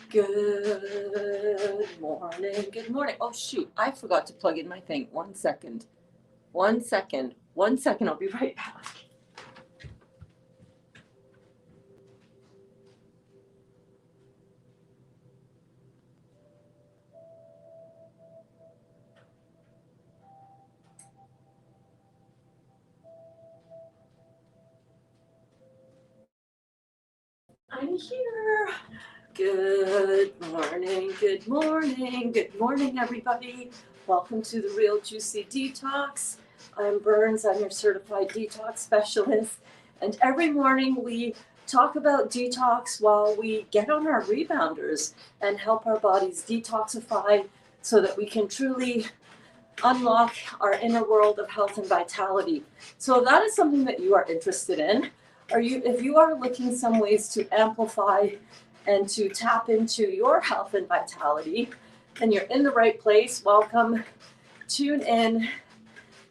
Good morning. Good morning. Oh, shoot. I forgot to plug in my thing. 1 second. 1 second. 1 second. I'll be right back. I'm here. Good morning. Good morning. Good morning, everybody. Welcome to the Real Juicy Detox. I'm Berns. I'm your certified detox specialist. And every morning we talk about detox while we get on our rebounders and help our bodies detoxify so that we can truly unlock our inner world of health and vitality. So that is something that you are interested in. If you are looking some ways to amplify and to tap into your health and vitality, then you're in the right place. Welcome. Tune in,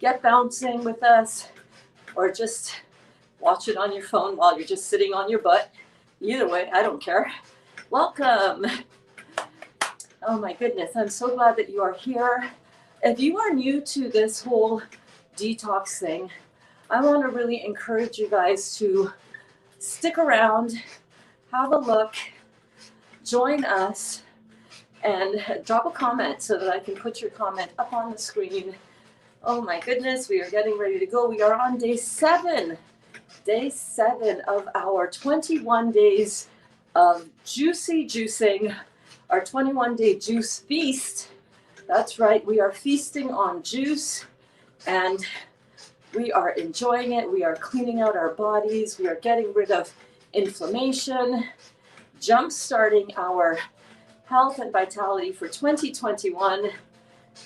get bouncing with us, or just watch it on your phone while you're just sitting on your butt. Either way, I don't care. Welcome. Oh my goodness, I'm so glad that you are here. If you are new to this whole detox thing, I want to really encourage you guys to stick around, have a look, join us, and drop a comment so that I can put your comment up on the screen. Oh my goodness, we are getting ready to go. We are on day 7 of our 21 days of juicy juicing, our 21-day juice feast. That's right, we are feasting on juice, and we are enjoying it. We are cleaning out our bodies. We are getting rid of inflammation, jump-starting our health and vitality for 2021.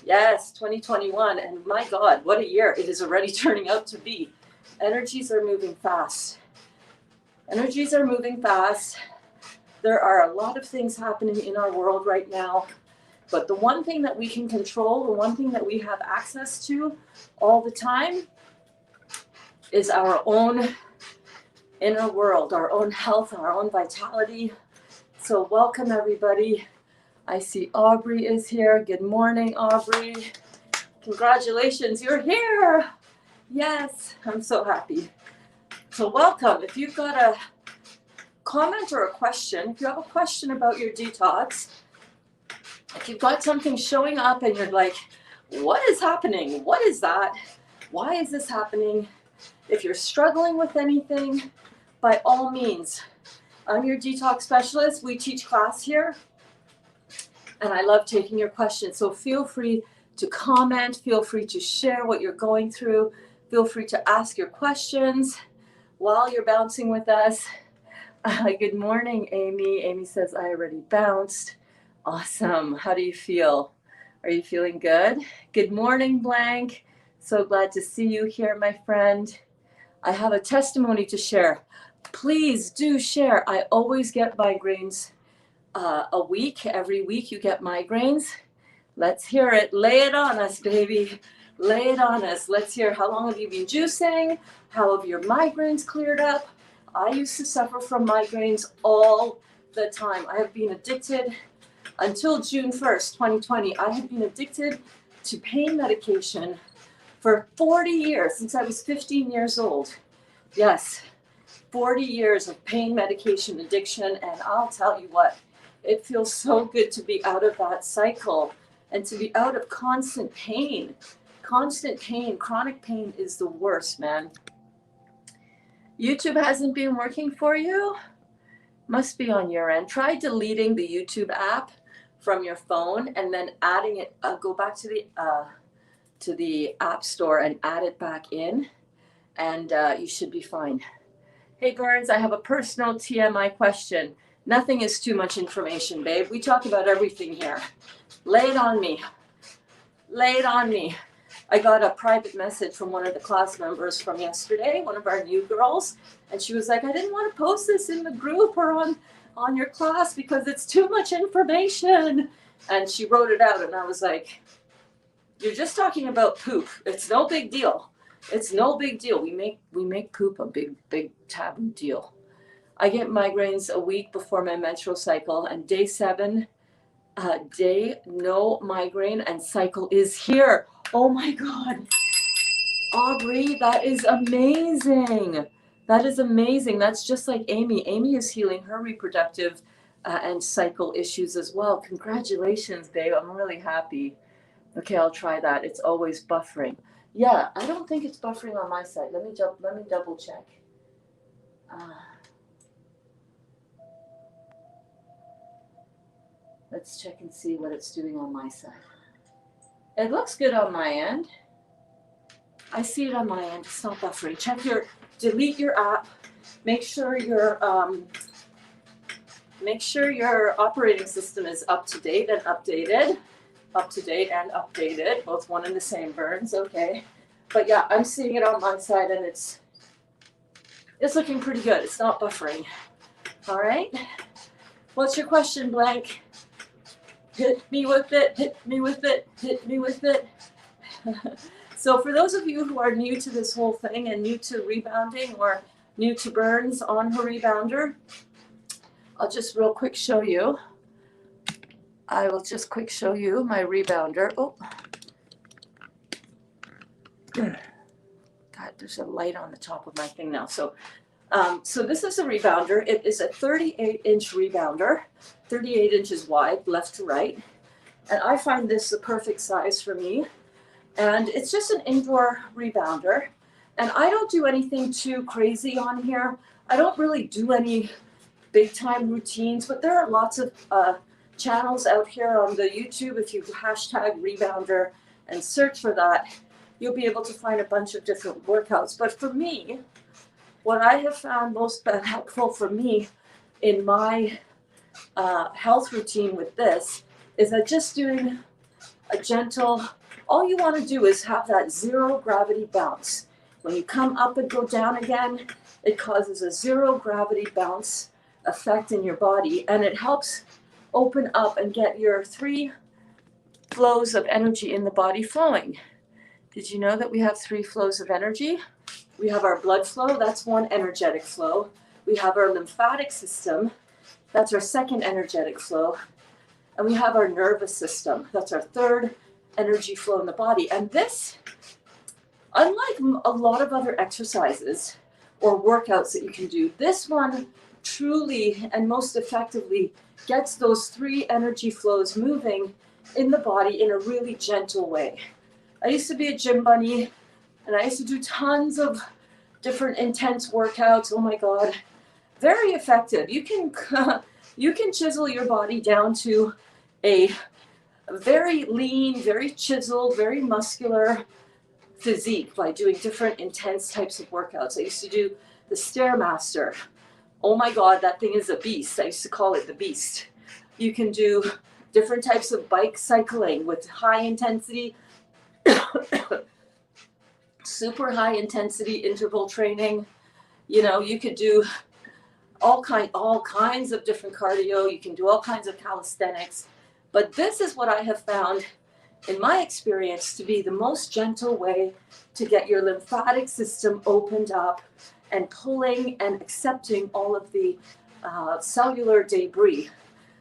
Yes, 2021, and my God, what a year it is already turning out to be. Energies are moving fast. Energies are moving fast. There are a lot of things happening in our world right now. But the one thing that we can control, the one thing that we have access to all the time is our own inner world, our own health, our own vitality. So welcome, everybody. I see Aubrey is here. Good morning, Aubrey. Congratulations, you're here. Yes, I'm so happy. So welcome. If you've got a comment or a question, if you have a question about your detox, if you've got something showing up and you're like, what is happening? What is that? Why is this happening? If you're struggling with anything, by all means, I'm your detox specialist. We teach class here, and I love taking your questions. So feel free to comment. Feel free to share what you're going through. Feel free to ask your questions while you're bouncing with us. Good morning, Amy. Amy says, I already bounced. Awesome. How do you feel? Are you feeling good? Good morning, Blank. So glad to see you here, my friend. I have a testimony to share. Please do share. I always get migraines every week you get migraines. Let's hear it. Lay it on us, baby. Lay it on us. Let's hear, how long have you been juicing? How have your migraines cleared up? I used to suffer from migraines all the time. I have been addicted until June 1st, 2020. I had been addicted to pain medication for 40 years, since I was 15 years old. Yes, 40 years of pain medication addiction, and I'll tell you what, it feels so good to be out of that cycle and to be out of constant pain. Constant pain, chronic pain is the worst, man. YouTube hasn't been working for you? Must be on your end. Try deleting the YouTube app from your phone and then adding it, go back to the app store and add it back in, and you should be fine. Hey Berns, I have a personal TMI question. Nothing is too much information, babe. We talk about everything here. Lay it on me. Lay it on me. I got a private message from one of the class members from yesterday, one of our new girls, and she was like, I didn't want to post this in the group or on your class because it's too much information. And she wrote it out, and I was like, you're just talking about poop. It's no big deal. It's no big deal. We make poop a big taboo deal. I get migraines a week before my menstrual cycle, and day 7, no migraine, and cycle is here. Oh my God. Aubrey, that is amazing. That is amazing. That's just like Amy. Amy is healing her reproductive and cycle issues as well. Congratulations, babe. I'm really happy. Okay, I'll try that. It's always buffering. Yeah, I don't think it's buffering on my side. Let me double check. Let's check and see what it's doing on my side. It looks good on my end. I see it on my end. It's not buffering. Delete your app. Make sure your operating system is up to date and updated. Up to date and updated, both one and the same, Berns. Okay, but yeah, I'm seeing it on my side, and it's looking pretty good. It's not buffering. All right. What's your question, Blank? Hit me with it. Hit me with it. Hit me with it. So for those of you who are new to this whole thing and new to rebounding or new to Berns on her rebounder, I'll just real quick show you. I will just quick show you my rebounder. Oh, God, there's a light on the top of my thing now. So this is a rebounder. It is a 38-inch rebounder, 38 inches wide, left to right. And I find this the perfect size for me. And it's just an indoor rebounder. And I don't do anything too crazy on here. I don't really do any big time routines, but there are lots of channels out here on the YouTube. If you hashtag rebounder and search for that, you'll be able to find a bunch of different workouts. But for me, what I have found most helpful for me in my health routine with this is that just doing a gentle, all you want to do is have that zero gravity bounce. When you come up and go down again, it causes a zero gravity bounce effect in your body, and it helps open up and get your 3 flows of energy in the body flowing. Did you know that we have 3 flows of energy? We have our blood flow, that's one energetic flow. We have our lymphatic system, that's our second energetic flow. And we have our nervous system, that's our third energy flow in the body. And this, unlike a lot of other exercises or workouts that you can do, this one truly and most effectively gets those 3 energy flows moving in the body in a really gentle way. I used to be a gym bunny, and I used to do tons of different intense workouts. Oh my God, very effective. You can chisel your body down to a very lean, very chiseled, very muscular physique by doing different intense types of workouts. I used to do the Stairmaster. Oh my God, that thing is a beast. I used to call it the beast. You can do different types of bike cycling with high intensity, super high intensity interval training. You know, you could do all kinds of different cardio. You can do all kinds of calisthenics. But this is what I have found in my experience to be the most gentle way to get your lymphatic system opened up and pulling and accepting all of the cellular debris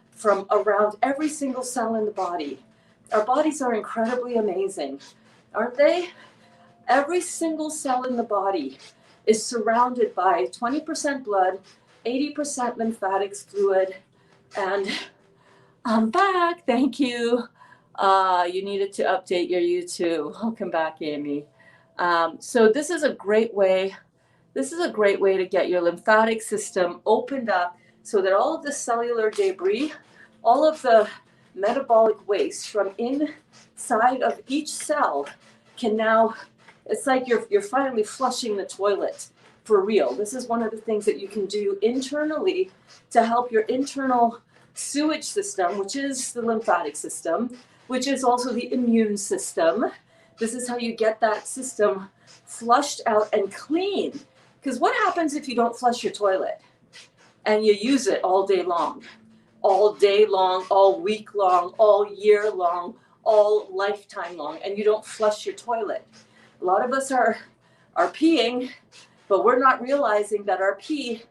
from around every single cell in the body. Our bodies are incredibly amazing, aren't they? Every single cell in the body is surrounded by 20% blood, 80% lymphatic fluid, and I'm back, thank you. You needed to update your YouTube. Welcome back, Amy. So this is a great way to get your lymphatic system opened up so that all of the cellular debris, all of the metabolic waste from inside of each cell can now, it's like you're finally flushing the toilet for real. This is one of the things that you can do internally to help your internal sewage system, which is the lymphatic system, which is also the immune system. This is how you get that system flushed out and clean. Because what happens if you don't flush your toilet and you use it all day long, all week long, all year long, all lifetime long, and you don't flush your toilet? A lot of us are peeing, but we're not realizing that our pee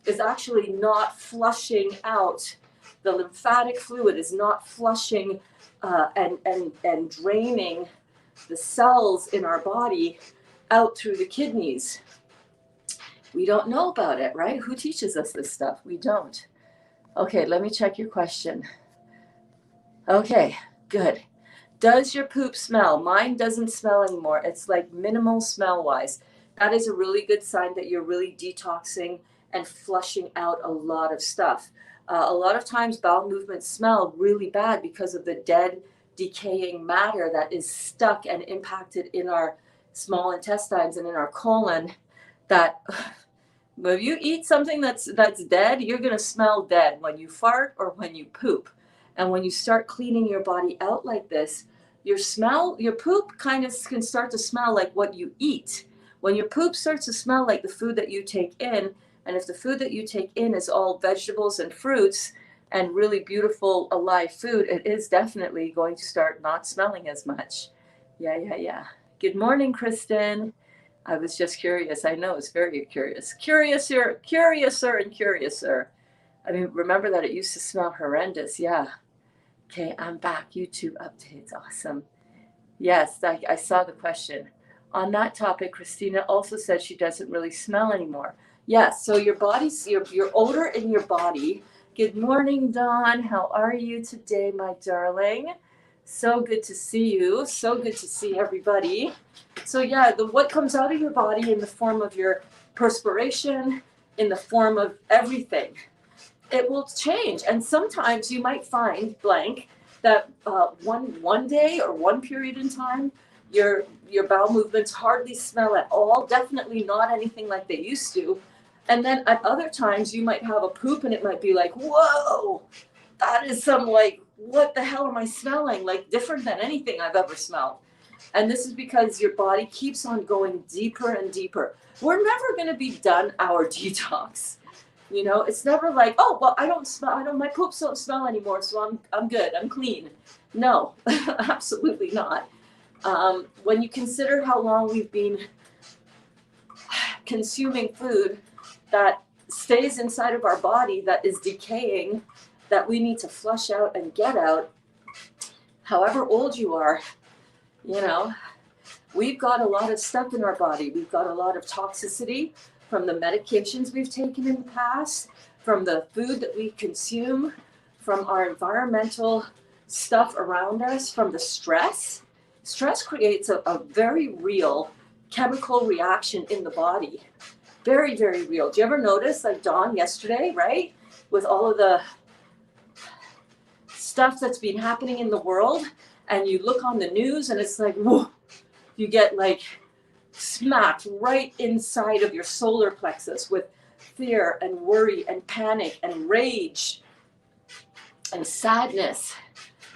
is actually not flushing out. The lymphatic fluid is not flushing and draining the cells in our body out through the kidneys. We don't know about it, right? Who teaches us this stuff? We don't. Okay, let me check your question. Okay, good. Does your poop smell? Mine doesn't smell anymore. It's like minimal smell-wise. That is a really good sign that you're really detoxing and flushing out a lot of stuff. A lot of times bowel movements smell really bad because of the dead, decaying matter that is stuck and impacted in our small intestines and in our colon. That if you eat something that's dead, you're going to smell dead when you fart or when you poop. And when you start cleaning your body out like this, your poop kind of can start to smell like what you eat. When your poop starts to smell like the food that you take in, and if the food that you take in is all vegetables and fruits and really beautiful alive food, it is definitely going to start not smelling as much. Yeah. Good morning, Kristen. I was just curious. I know, it's very curious. Curiouser and curiouser. I mean, remember that it used to smell horrendous. Yeah. Okay, I'm back. YouTube updates. Awesome. Yes, I saw the question. On that topic, Christina also said she doesn't really smell anymore. Yes, so your odor in your body. Good morning, Dawn. How are you today, my darling? So good to see you. So good to see everybody. So yeah, what comes out of your body in the form of your perspiration, in the form of everything, it will change. And sometimes you might find blank that one day or one period in time, your bowel movements hardly smell at all, definitely not anything like they used to. And then at other times you might have a poop and it might be like, whoa, that is some like, what the hell am I smelling? Like different than anything I've ever smelled. And this is because your body keeps on going deeper and deeper. We're never going to be done our detox. You know, it's never like, oh, well, my poops don't smell anymore, so I'm good, I'm clean. No, absolutely not. When you consider how long we've been consuming food that stays inside of our body, that is decaying, that we need to flush out and get out, however old you are, you know, we've got a lot of stuff in our body. We've got a lot of toxicity from the medications we've taken in the past, from the food that we consume, from our environmental stuff around us, from the stress. Stress creates a very real chemical reaction in the body. Very, very real. Do you ever notice, like Dawn yesterday, right? With all of the stuff that's been happening in the world, and you look on the news and it's like, whoa, you get like smacked right inside of your solar plexus with fear and worry and panic and rage and sadness,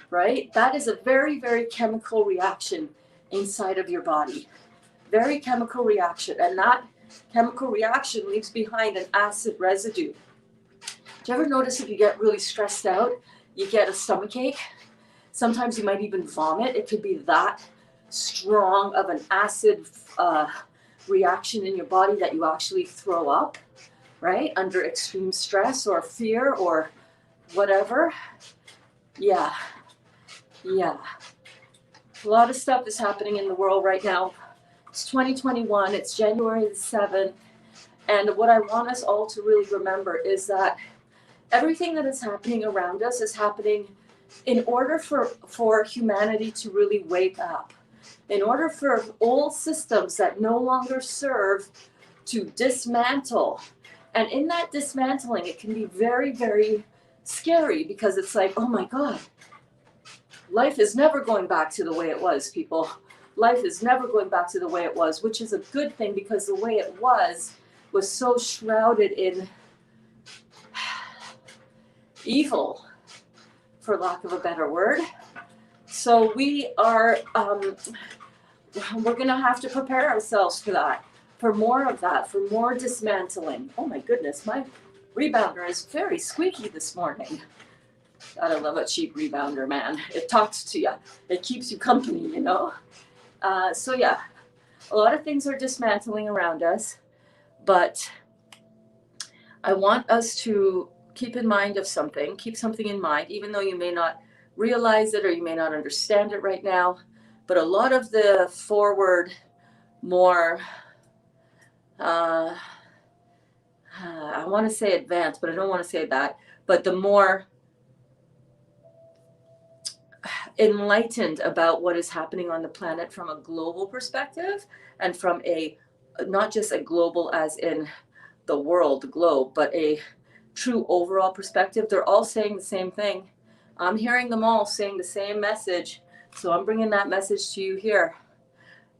right? That is a very, very chemical reaction inside of your body. Very chemical reaction. And that chemical reaction leaves behind an acid residue. Do you ever notice if you get really stressed out, you get a stomachache? Sometimes you might even vomit. It could be that strong of an acid reaction in your body that you actually throw up, right? Under extreme stress or fear or whatever. Yeah. A lot of stuff is happening in the world right now. It's 2021. It's January the 7th. And what I want us all to really remember is that everything that is happening around us is happening in order for humanity to really wake up. In order for old systems that no longer serve to dismantle. And in that dismantling, it can be very, very scary because it's like, oh my God, life is never going back to the way it was, people. Life is never going back to the way it was, which is a good thing because the way it was so shrouded in evil, for lack of a better word. So we are, we're going to have to prepare ourselves for that, for more of that, for more dismantling. Oh my goodness, my rebounder is very squeaky this morning. Gotta love a cheap rebounder, man. It talks to you. It keeps you company, you know? So yeah, a lot of things are dismantling around us, but I want us to keep in mind of something, keep something in mind, even though you may not realize it or you may not understand it right now. But a lot of the forward, more, I want to say advanced, but I don't want to say that, but the more enlightened about what is happening on the planet from a global perspective, and from a, not just a global as in the world, the globe, but a true overall perspective, they're all saying the same thing. I'm hearing them all saying the same message, so I'm bringing that message to you here.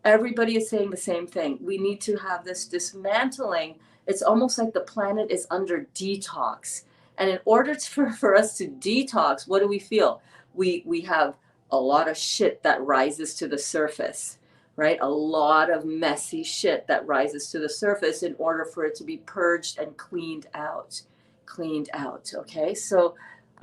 Everybody is saying the same thing. We need to have this dismantling. It's almost like the planet is under detox. And in order for us to detox, what do we feel? We have a lot of shit that rises to the surface, right? A lot of messy shit that rises to the surface in order for it to be purged and cleaned out. Okay? So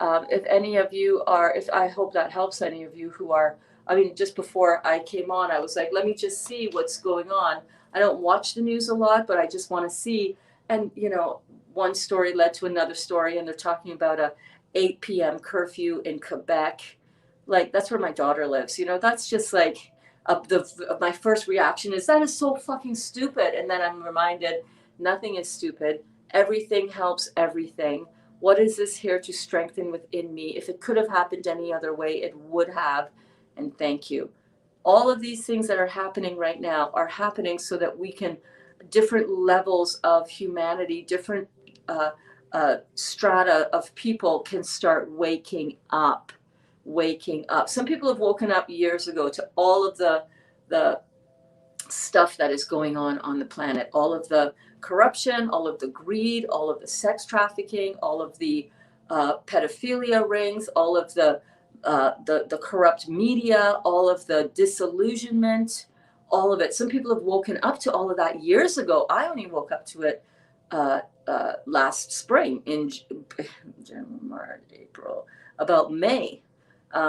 if any of you are, if I hope that helps any of you who are, I mean, just before I came on, I was like, let me just see what's going on. I don't watch the news a lot, but I just want to see. And, you know, one story led to another story, and they're talking about a 8 p.m. curfew in Quebec. Like, that's where my daughter lives. You know, that's just like, my first reaction is, that is so fucking stupid. And then I'm reminded, nothing is stupid. Everything helps everything. What is this here to strengthen within me? If it could have happened any other way, it would have. And thank you. All of these things that are happening right now are happening so that we can, different levels of humanity, different strata of people can start waking up. Some people have woken up years ago to all of the stuff that is going on the planet, all of the corruption, all of the greed, all of the sex trafficking, all of the pedophilia rings, all of the corrupt media, all of the disillusionment, all of it. Some people have woken up to all of that years ago. I only woke up to it last spring, in January, March, April, about May.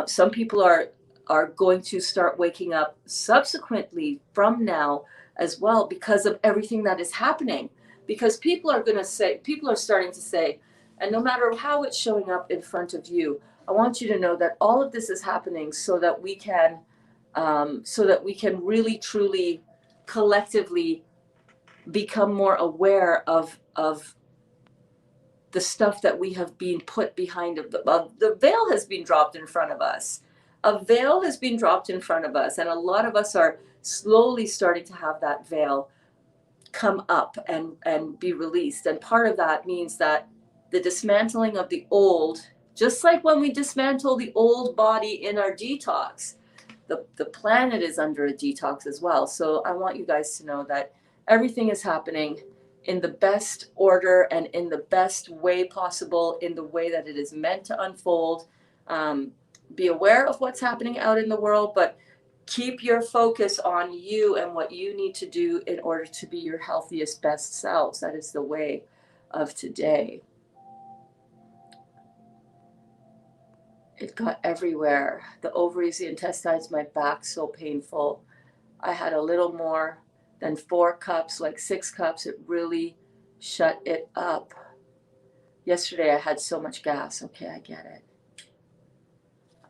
Some people are going to start waking up subsequently from now as well, because of everything that is happening. Because people are starting to say, and no matter how it's showing up in front of you, I want you to know that all of this is happening so that we can really truly collectively become more aware of the stuff that we have been put behind. The veil has been dropped in front of us. A veil has been dropped in front of us, and a lot of us are slowly starting to have that veil come up and be released. And part of that means that the dismantling of the old, just like when we dismantle the old body in our detox, the planet is under a detox as well. So I want you guys to know that everything is happening in the best order and in the best way possible, in the way that it is meant to unfold. Be aware of what's happening out in the world, but keep your focus on you and what you need to do in order to be your healthiest, best selves. That is the way of today. It got everywhere. The ovaries, the intestines, my back so painful. I had a little more than 4 cups, like 6 cups. It really shut it up. Yesterday I had so much gas. Okay, I get it.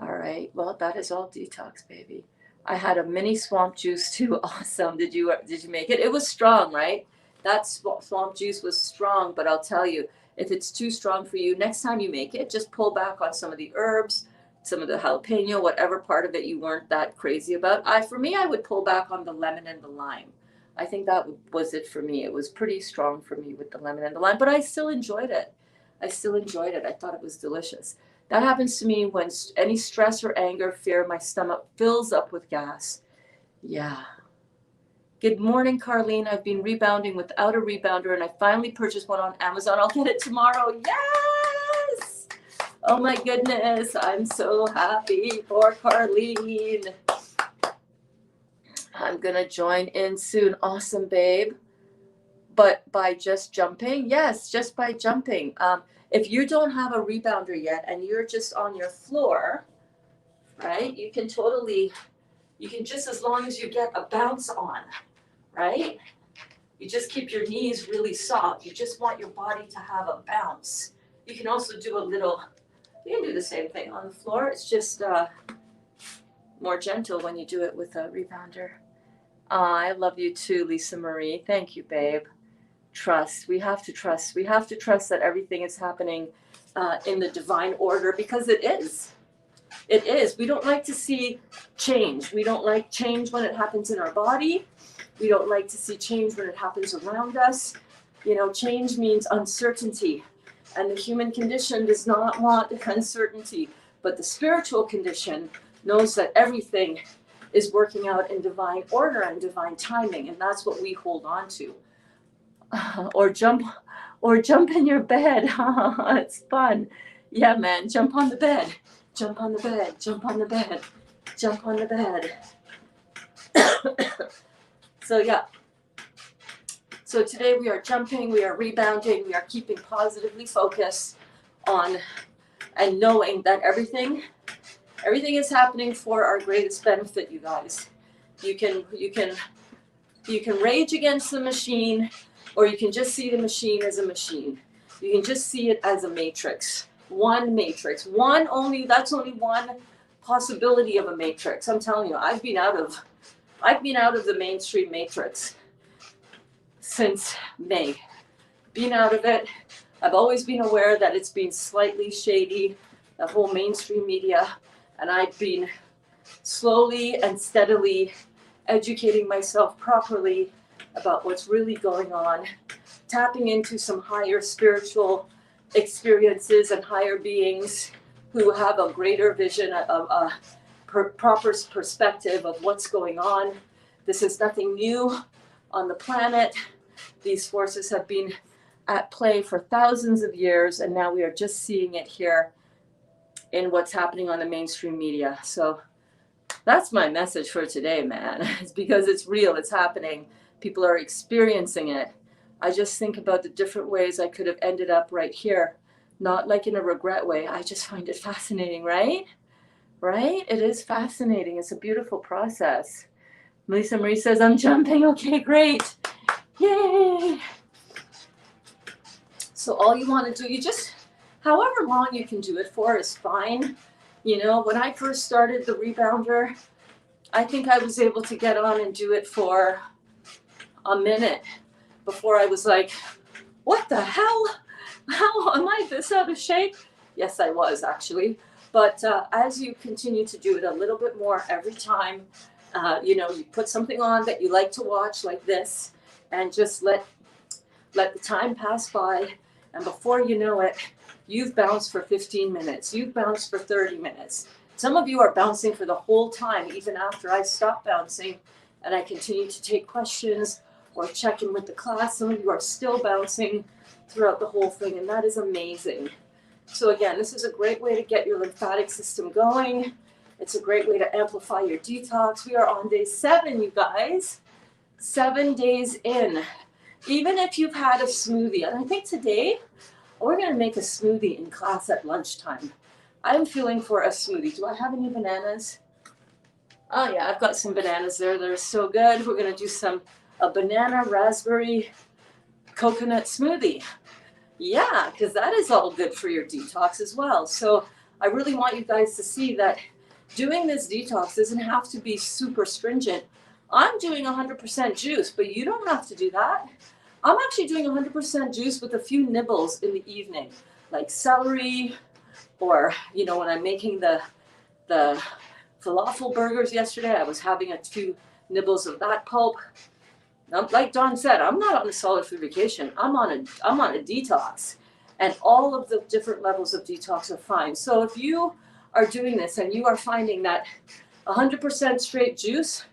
All right, well, that is all detox, baby. I had a mini swamp juice too. Awesome. Did you make it? It was strong, right? That swamp juice was strong, but I'll tell you, if it's too strong for you, next time you make it, just pull back on some of the herbs, some of the jalapeno, whatever part of it you weren't that crazy about. For me, I would pull back on the lemon and the lime. I think that was it for me. It was pretty strong for me with the lemon and the lime, but I still enjoyed it. I thought it was delicious. That happens to me when any stress or anger, fear, my stomach fills up with gas. Yeah. Good morning, Carlene. I've been rebounding without a rebounder, and I finally purchased one on Amazon. I'll get it tomorrow. Yes! Oh my goodness. I'm so happy for Carlene. I'm going to join in soon. Awesome, babe. But by just jumping? Yes, just by jumping. If you don't have a rebounder yet and you're just on your floor, right, you can just, as long as you get a bounce on, right? You just keep your knees really soft. You just want your body to have a bounce. You can also do a little, you can do the same thing on the floor. It's just more gentle when you do it with a rebounder. I love you too, Lisa Marie. Thank you, babe. Trust. We have to trust. We have to trust that everything is happening in the divine order, because it is. It is. We don't like to see change. We don't like change when it happens in our body. We don't like to see change when it happens around us. You know, change means uncertainty. And the human condition does not want uncertainty. But the spiritual condition knows that everything is working out in divine order and divine timing. And that's what we hold on to. Or jump in your bed. It's fun. Yeah, man, jump on the bed. Jump on the bed. Jump on the bed. Jump on the bed. So yeah. So today we are jumping, we are rebounding, we are keeping positively focused on and knowing that everything is happening for our greatest benefit, you guys. You can rage against the machine, or you can just see the machine as a machine. You can just see it as a matrix. One matrix. That's only one possibility of a matrix. I'm telling you, I've been out of the mainstream matrix since May. Been out of it. I've always been aware that it's been slightly shady, the whole mainstream media, and I've been slowly and steadily educating myself properly about what's really going on, tapping into some higher spiritual experiences and higher beings who have a greater vision of a proper perspective of what's going on. This is nothing new on the planet. These forces have been at play for thousands of years, and now we are just seeing it here in what's happening on the mainstream media. So that's my message for today, man. It's because it's real, it's happening. People are experiencing it. I just think about the different ways I could have ended up right here, not like in a regret way. I just find it fascinating, right? Right? It is fascinating. It's a beautiful process. Melissa Marie says, I'm jumping. Okay, great. Yay. So all you want to do, you just, however long you can do it for is fine. You know, when I first started the rebounder, I think I was able to get on and do it for a minute before I was like, what the hell? How am I this out of shape? Yes, I was actually. But as you continue to do it a little bit more every time, you know, you put something on that you like to watch like this, and just let the time pass by. And before you know it, you've bounced for 15 minutes. You've bounced for 30 minutes. Some of you are bouncing for the whole time, even after I stop bouncing and I continue to take questions or check in with the class. Some of you are still bouncing throughout the whole thing, and that is amazing. So again, this is a great way to get your lymphatic system going. It's a great way to amplify your detox. We are on day 7, you guys. 7 days in. Even if you've had a smoothie, and I think today we're going to make a smoothie in class at lunchtime. I'm feeling for a smoothie. Do I have any bananas? Oh yeah, I've got some bananas there. They're so good. We're going to do a banana raspberry coconut smoothie. Yeah, because that is all good for your detox as well. So I really want you guys to see that doing this detox doesn't have to be super stringent. I'm doing 100% juice, but you don't have to do that. I'm actually doing 100% juice with a few nibbles in the evening, like celery, or, you know, when I'm making the falafel burgers yesterday, I was having a few nibbles of that pulp. Now, like Dawn said, I'm not on a solid food vacation. I'm on a detox, and all of the different levels of detox are fine. So if you are doing this and you are finding that 100% straight juice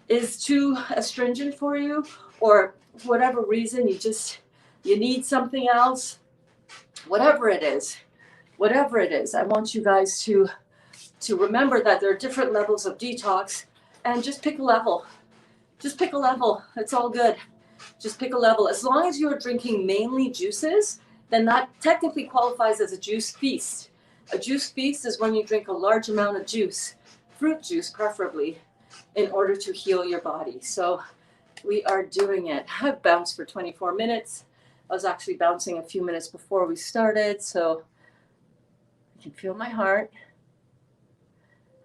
is too astringent for you, or for whatever reason you need something else, whatever it is, I want you guys to remember that there are different levels of detox, and just pick a level. Just pick a level. It's all good. Just pick a level. As long as you're drinking mainly juices, then that technically qualifies as a juice feast. A juice feast is when you drink a large amount of juice, fruit juice preferably, in order to heal your body. So We are doing it. I've bounced for 24 minutes. I was actually bouncing a few minutes before we started, so I can feel my heart.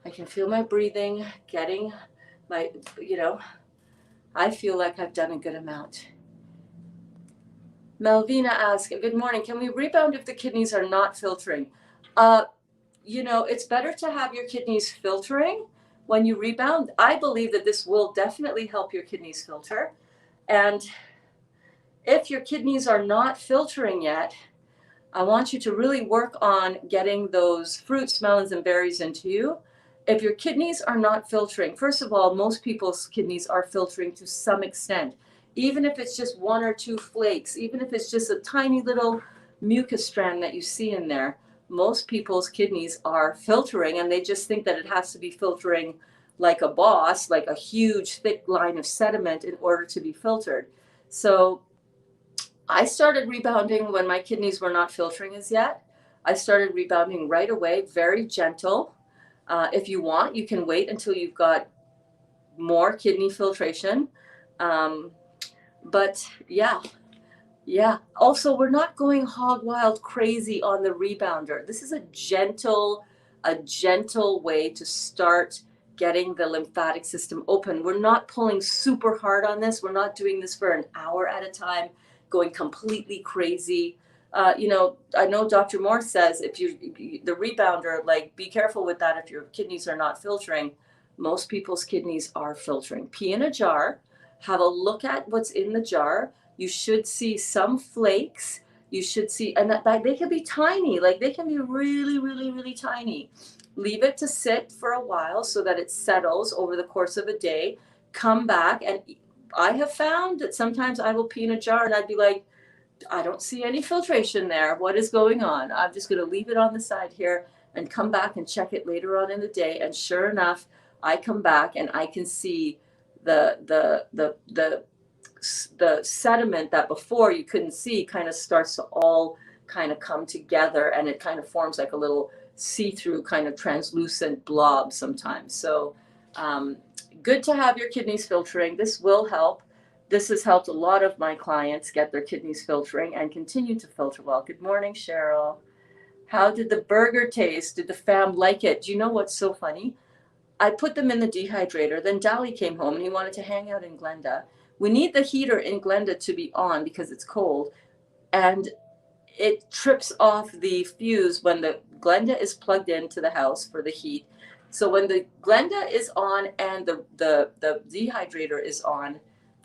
I can feel my breathing, getting my, I feel like I've done a good amount. Melvina asked, good morning, can we rebound if the kidneys are not filtering? It's better to have your kidneys filtering when you rebound. I believe that this will definitely help your kidneys filter. And if your kidneys are not filtering yet, I want you to really work on getting those fruits, melons, and berries into you. If your kidneys are not filtering, first of all, most people's kidneys are filtering to some extent. Even if it's just one or two flakes, even if it's just a tiny little mucus strand that you see in there, most people's kidneys are filtering, and they just think that it has to be filtering like a boss, like a huge thick line of sediment in order to be filtered. So I started rebounding when my kidneys were not filtering as yet. I started rebounding right away, very gentle. If you want, you can wait until you've got more kidney filtration. But yeah. Also, we're not going hog wild crazy on the rebounder. This is a gentle way to start getting the lymphatic system open. We're not pulling super hard on this. We're not doing this for an hour at a time, going completely crazy. I know Dr. Moore says the rebounder, like, be careful with that if your kidneys are not filtering. Most people's kidneys are filtering. Pee in a jar, have a look at what's in the jar. You should see some flakes. You should see, and that they can be tiny, like they can be really, really, really tiny. Leave it to sit for a while so that it settles over the course of a day. Come back, and I have found that sometimes I will pee in a jar and I'd be like, I don't see any filtration there. What is going on? I'm just going to leave it on the side here and come back and check it later on in the day. And sure enough, I come back and I can see the sediment that before you couldn't see kind of starts to all kind of come together, and it kind of forms like a little see-through kind of translucent blob sometimes. So good to have your kidneys filtering. This will help. This has helped a lot of my clients get their kidneys filtering and continue to filter well. Good morning, Cheryl. How did the burger taste? Did the fam like it? Do you know what's so funny? I put them in the dehydrator. Then Dali came home and he wanted to hang out in Glenda. We need the heater in Glenda to be on because it's cold. And it trips off the fuse when the Glenda is plugged into the house for the heat. So when the Glenda is on and the dehydrator is on,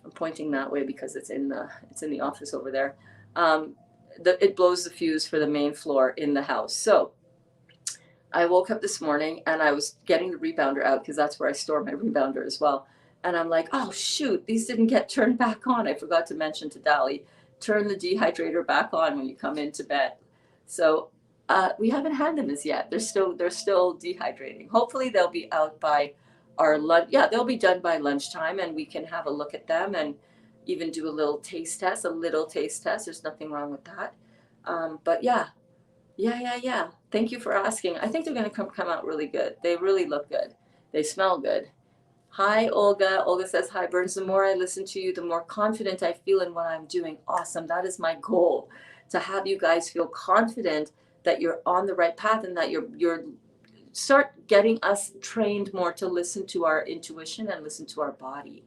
I'm pointing that way because it's in the office over there. It blows the fuse for the main floor in the house. So I woke up this morning and I was getting the rebounder out because that's where I store my rebounder as well. And I'm like, oh shoot, these didn't get turned back on. I forgot to mention to Dali, turn the dehydrator back on when you come into bed. So we haven't had them as yet. They're still dehydrating. Hopefully they'll be out by our lunch. Yeah, they'll be done by lunchtime, and we can have a look at them and even do a little taste test. There's nothing wrong with that. But yeah. Thank you for asking. I think they're going to come out really good. They really look good. They smell good. Hi, Olga. Olga says, hi, Berns. The more I listen to you, the more confident I feel in what I'm doing. Awesome. That is my goal, to have you guys feel confident that you're on the right path and that you're start getting us trained more to listen to our intuition and listen to our body.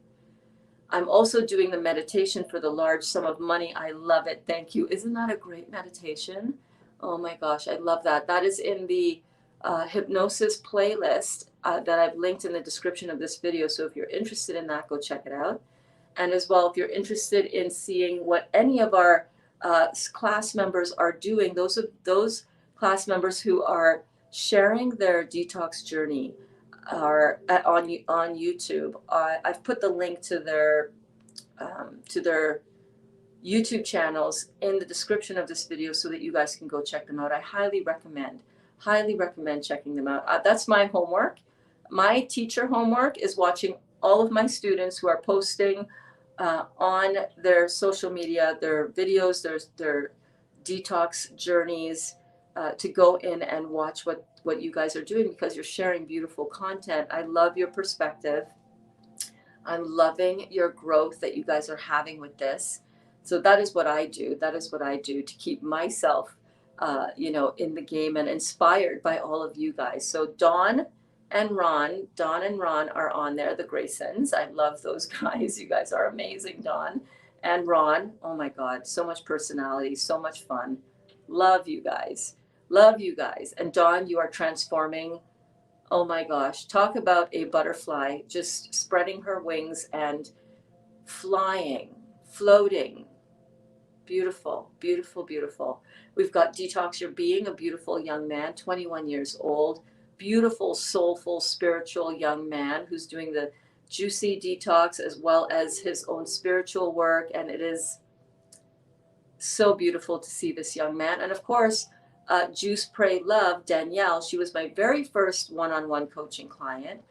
I'm also doing the meditation for the large sum of money. I love it. Thank you. Isn't that a great meditation? Oh my gosh, I love that. That is in the hypnosis playlist that I've linked in the description of this video. So if you're interested in that, go check it out. And as well, if you're interested in seeing what any of our class members are doing, those class members who are sharing their detox journey are on YouTube. I've put the link to their YouTube channels in the description of this video so that you guys can go check them out. I highly recommend checking them out. That's my homework. My teacher homework is watching all of my students who are posting on their social media, their videos, their detox journeys, to go in and watch what you guys are doing, because you're sharing beautiful content. I love your perspective. I'm loving your growth that you guys are having with this. So that is what I do. That is what I do to keep myself, in the game and inspired by all of you guys. So Dawn and Ron are on there, the Graysons. I love those guys. You guys are amazing, Dawn and Ron. Oh my God, so much personality, so much fun. Love you guys. Love you guys. And Dawn, you are transforming. Oh my gosh, talk about a butterfly just spreading her wings and flying, floating. Beautiful, beautiful, beautiful. We've got Detox Your Being, a beautiful young man, 21 years old, beautiful, soulful, spiritual young man who's doing the Juicy Detox as well as his own spiritual work. And it is so beautiful to see this young man. And of course, Juice, Pray, Love, Danielle, she was my very first one-on-one coaching client.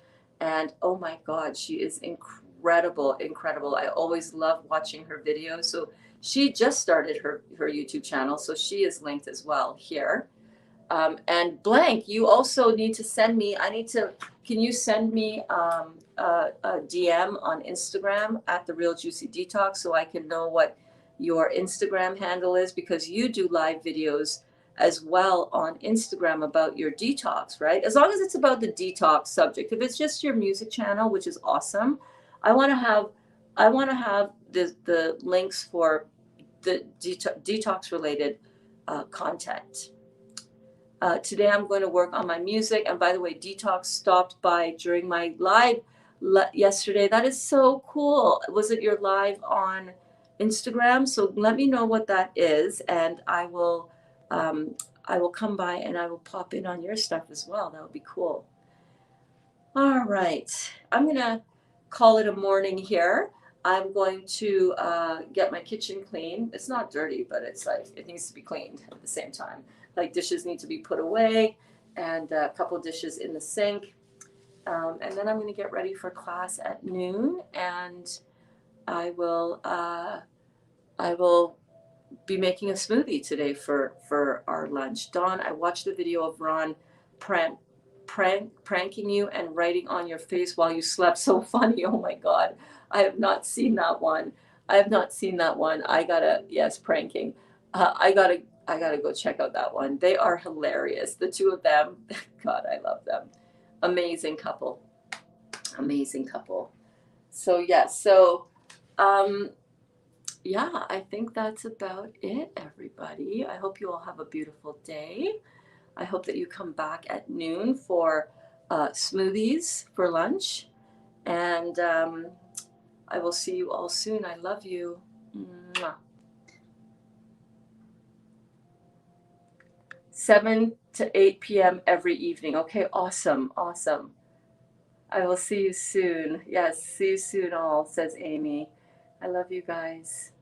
And oh my God, she is incredible, incredible. I always love watching her videos. So she just started her YouTube channel. So she is linked as well here. And Blank, you also need to send me, can you send me a DM on Instagram at The Real Juicy Detox so I can know what your Instagram handle is, because you do live videos as well on Instagram about your detox, right? As long as it's about the detox subject. If it's just your music channel, which is awesome, I want to have the links for the detox related content. Today I'm going to work on my music. And by the way, Detox stopped by during my live yesterday. That is so cool. Was it your live on Instagram? So let me know what that is, and I will come by and I will pop in on your stuff as well. That would be cool. All right. I'm going to call it a morning here. I'm going to get my kitchen clean. It's not dirty, but it's like it needs to be cleaned at the same time. Like dishes need to be put away, and a couple dishes in the sink. And then I'm going to get ready for class at noon, and I will be making a smoothie today for our lunch. Dawn, I watched the video of Ron pranking you and writing on your face while you slept. So funny. Oh my God. I have not seen that one. Pranking. I gotta go check out that one. They are hilarious. The two of them. God, I love them. Amazing couple. Amazing couple. So yes. I think that's about it, everybody. I hope you all have a beautiful day. I hope that you come back at noon for smoothies for lunch. And I will see you all soon. I love you. Mwah. 7 to 8 p.m. every evening. Okay, awesome, awesome. I will see you soon. Yes, see you soon all, says Amy. I love you guys.